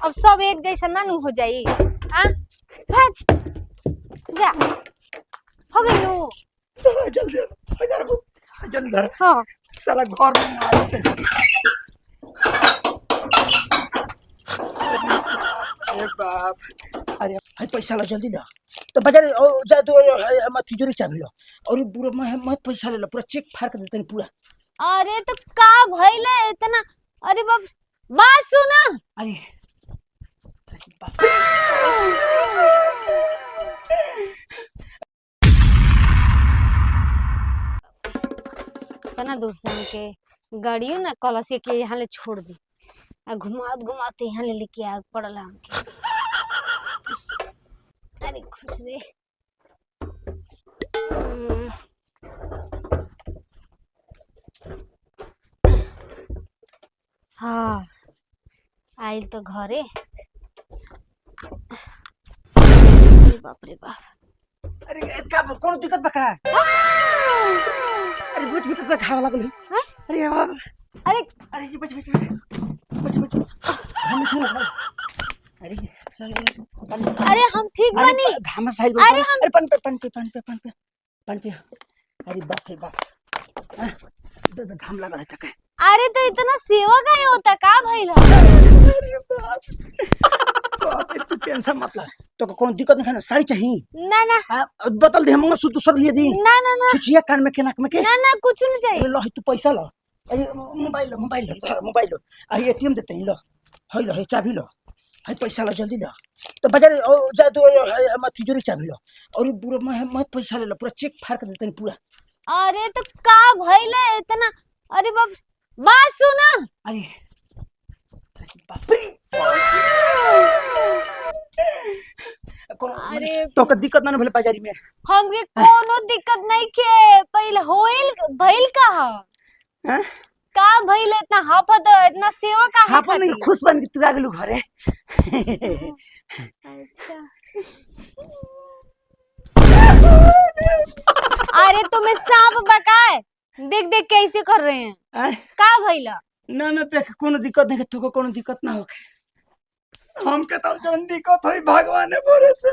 अब सब एक जैसा ना नु हो जाई। हाँ भाग जा, हो गई नु। जल्दी हजार को जल्दी धर। हाँ साला घर में ना आते। अरे बाप, अरे भाई पैसा लो जल्दी ला। तो बाजार जा तू मत तिजोरी चाबी लो और पूरा मत पैसा ले लो, पूरा चेक फाड़ कर देते हैं पूरा। अरे तो का भइले इतना। अरे बाप, बात सुना। अरे बाप इतना दूर से हमके गाड़ियों ना कलसी के यहाँ ले छोड़ दी, घुमात घुमाते यहाँ ले लेके आ पड़ल हमके। अरे खुश रे। हाँ आइल तो घरे। अरे बाप रे बाप। अरे का कौन दिक्कत बका? अरे बैठ बैठ तक खावा लागल। अरे बाप, अरे अरे जी बैठ बैठ बैठ हम खा। अरे अरे हम ठीक बनी। घाम साइड में। अरे हम अरे पन पे। अरे बाप रे बाप, घाम लगा है तक। अरे तो इतना सेवा का होता का भइल? अरे बाप, तू टेंशन मत ले। तो कौन दिक्कत नहीं है ना? साड़ी चाहिए ना ना बतल दे, हम दूसर लिए दी। ना ना ना छुछिया कान में के नाक में के। ना कुछ नहीं चाहिए। लो तू पैसा लो, मोबाइल लो आई एटीएम देते हैं। लो है, लो है चाबी लो, है पैसा लो जल्दी लो। तो बाजार जा तू मत तिजोरी चाबी लो और पूरा मत पैसा ले लो, पूरा चेक फाड़ कर देते हैं पूरा। अरे तो का भइले इतना। अरे बाप, बात सुना। अरे बाप रे, अरे तो का दिक्कत ना भले बाजारी में। हमके कोनो दिक्कत नहीं के। पहले होइल भइल का हैं? का भइल इतना हाफत इतना सेवा का है हाँ खाती। नहीं खुश बन के तू आ गेलू घरे। अच्छा अरे तुम्हें सांप बकाए देख देख कैसे कर रहे हैं। का भइला? ना देख कोनो दिक्कत नहीं, तुको कोनो दिक्कत ना होके। हम के तो जन दिक्कत होई भगवान बोरे से।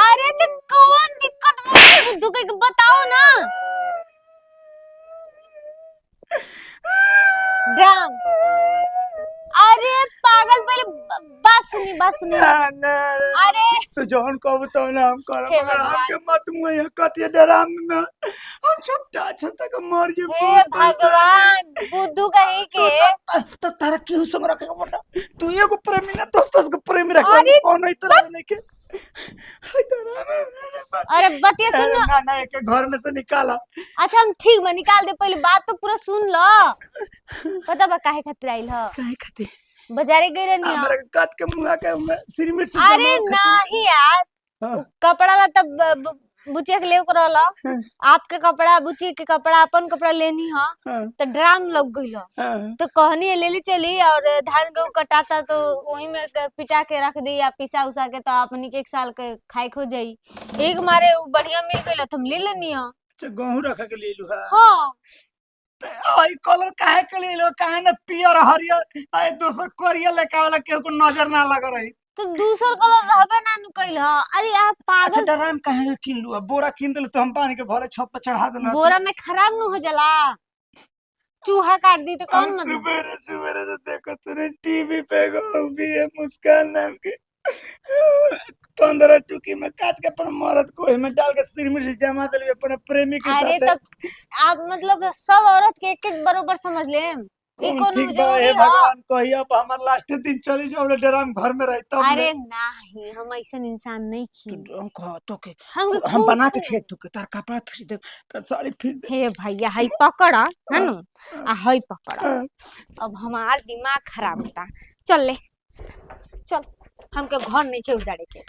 अरे तो कौन दिक्कत बुद्धू के बताओ ना। ड्राम। अरे पागल, पहले बात सुनी। अरे तो जौन कहब तो ना हम करब। हे अगर भगवान। हमके मत मुए कटिए डराम में हम छोटा के मर जे। हे भगवान, बुद्धू कहीं के। तो तारा क्यों संग रखे बेटा? तू एगो प्रेमी ना दोस्त के प्रेमी रख। अरे कौन इतना नहीं के। अरे बतिया सुन। ना के घर में से निकाला। अच्छा हम ठीक बा निकाल दे, पहले बात तो पूरा सुन लो। पता बा काहे खातिर आइल ह? काहे खातिर? बाजारे गई रहनी ह। हमरा काट के मुंह के सिरमिट से अरे नहीं यार, कपड़ा ला तब बुचिया के लेव करला। आपके कपड़ा, बुची के कपड़ा, अपन कपड़ा लेनी ह। तो ड्राम लग गइल। तो कहनी ले ली चली और धान गेहूं कटाता तो वही में पिटा के रख दी या पिसा उसा के, तो अपनी के 1 साल के खाए खो जाई। एक मारे बढ़िया मिल गइल तो हम ले लेनी ह। अच्छा गेहूं रख के ले लू। हाँ आई कलर काहे के ले लो? काहे ना पियर हरियर आई दोसर करिया लेके वाला केहू को नजर ना लग रही। तो दूसर कलर रहबे ना नु कइल ह। अरे आप अच्छा पागल। डराम काहे के किन लू? बोरा किन देल तो हम पानी के भरे छत पर चढ़ा देला। बोरा में खराब न हो जाला, चूहा काट दी तो कौन मतलब। सुबेरे से देखो तूने टीवी पे भी है मुस्कान नाम के 15 टुकी में काट के अपन मरद को में डाल के सिर में जमा दिल अपन प्रेमी के अरे साथ। तब आप मतलब सब औरत के एक एक बरोबर समझ ले। ई कौन कोनो ठीक बा? जरूरी हे ह? भगवान कहिया अब हमार लास्ट दिन चली जाओ डराम घर में रही तब। अरे नहीं, हम ऐसन इंसान नहीं खी। तो के हम हम बना के खेत तो के तार कपड़ा फिर दे, तार साड़ी फिर दे। हे भैया हई पकड़ा है नु, आ हई पकड़ा। अब हमार दिमाग खराब होता। चल ले चल, हमके घर नहीं के उजाड़े के।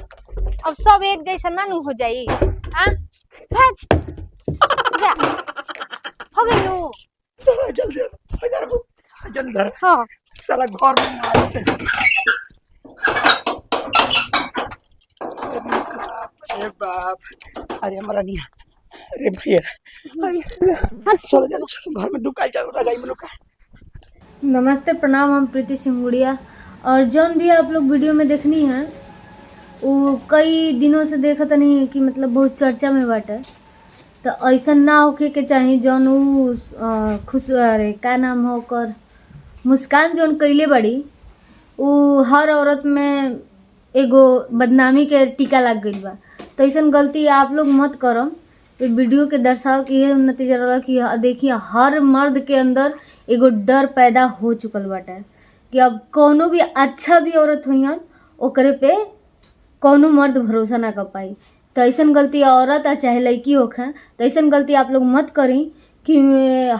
अब सब एक जैसा ना नु हो जाई। हां भाग जा, हो गई नु। जल्दी हजार को जल्दी धर। हाँ साला घर में ना आते। अरे बाप, अरे हमारा नहीं। अरे भैया, अरे चलो घर में ढुका जाओ रजाई में लुका। नमस्ते प्रणाम, हम प्रीति सिंगुड़िया। और जौन भी आप लोग वीडियो में देखनी है वो कई दिनों से देखत नहीं कि मतलब बहुत चर्चा में बाटे। तो ऐसा ना होके के चाही जौन उ खुश अरे का नाम हो ओकर मुस्कान जौन कइले बड़ी उ हर औरत में एगो बदनामी के टीका लग गइल बा। तो ऐसन गलती आप लोग मत करम। ये वीडियो के दर्शाव के ये नतीजा रहा कि देखिए हर मर्द के अंदर एगो डर पैदा हो चुकल बाटे कि अब कौनो भी अच्छा भी औरत हुईन ओकरे पे कौनो मर्द भरोसा ना कर पाई। तो ऐसन गलती औरत चाहे लड़की होखे तो ऐसन गलती आप लोग मत करी कि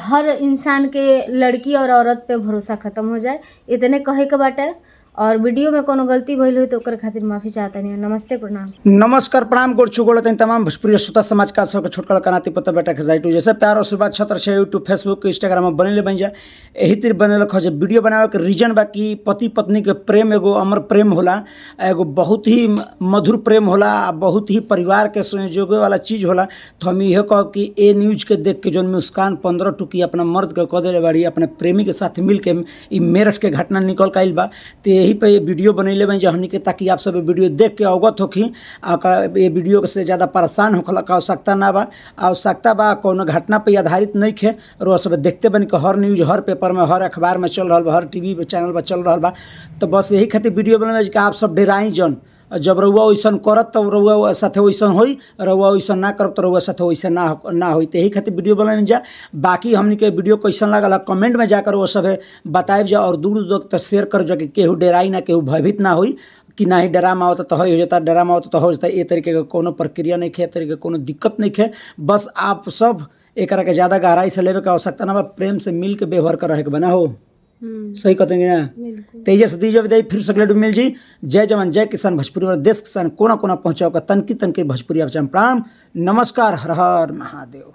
हर इंसान के लड़की और औरत पे भरोसा ख़त्म हो जाए। इतने कहे के बाटे और वीडियो में कोनो गलती भइल हुई तो ओकर खातिर माफ़ी चाहतनी। नमस्ते प्रणाम। नमस्कार प्रणाम गोड़ छुगोड़ तमाम भोजपुरी श्रोता समाज का सबके छोटकड़ कनाती पता बेटा खेसाइटू जैसे प्यार और सुबात छत्र से यूट्यूब फेसबुक इंस्टाग्राम में बनेले बन जा यही तिर बने रख वीडियो बनावे के रीजन बा कि पति पत्नी के प्रेम एगो अमर प्रेम होला, एगो बहुत ही मधुर प्रेम होला, बहुत ही परिवार के संयोगे वाला चीज़ होला। तो हम यह कहब कि ए न्यूज के देख के जौन मुस्कान 15 टुकी अपना मर्द के कह दिले बाड़ी अपने प्रेमी के साथ मिल के ई मेरठ के घटना निकल के आइल बा। तो यही पे वीडियो बनैले बन हमनी के ताकि आप सब वीडियो देख के अवगत होखी। ये वीडियो से ज़्यादा परेशान होखला का आवश्यकता ना बा, आवश्यकता बा कोनो घटना पे आधारित नहीं खे। और वह सब देखते बन कि हर न्यूज हर पेपर में हर अखबार में चल रहा बा, हर टीवी पे चैनल पर चल रहा बा। तो बस यही खातिर वीडियो बनल कि आप सब डराई जन जब रउआ वैसन करत तब रउआ साथे वैसन होई, रउआ वैसन ना करब तो रउआ साथे वैसन ना होई। तो यही खातिर वीडियो बनल जा। बाकी हमनी के वीडियो कैसन लागल कमेंट में जाकर वो सब बताएब जा और दूर दूर तक शेयर कर जा कि केहू डराई ना, केहू भयभीत ना होई कि ना ही डरामा आवता तो हो जाता, डरामा आवता तो हो जाता। ये तरीके का कोनो प्रक्रिया नहीं खे, तरीके कोनो दिक्कत नहीं खे। बस आप सब एक के ज़्यादा गहराई से लेवे के आवश्यकता ना बा, प्रेम से मिल के व्यवहार कर रहे के बना हो। सही कहते हैं ना। तेजस दीजिए विदाई, फिर से अगले मिल जी। जय जवान जय किसान भोजपुरी और देश किसान कोना कोना पहुँचाओ का तनकी तनकी भोजपुरी आप प्रणाम नमस्कार, हर हर महादेव।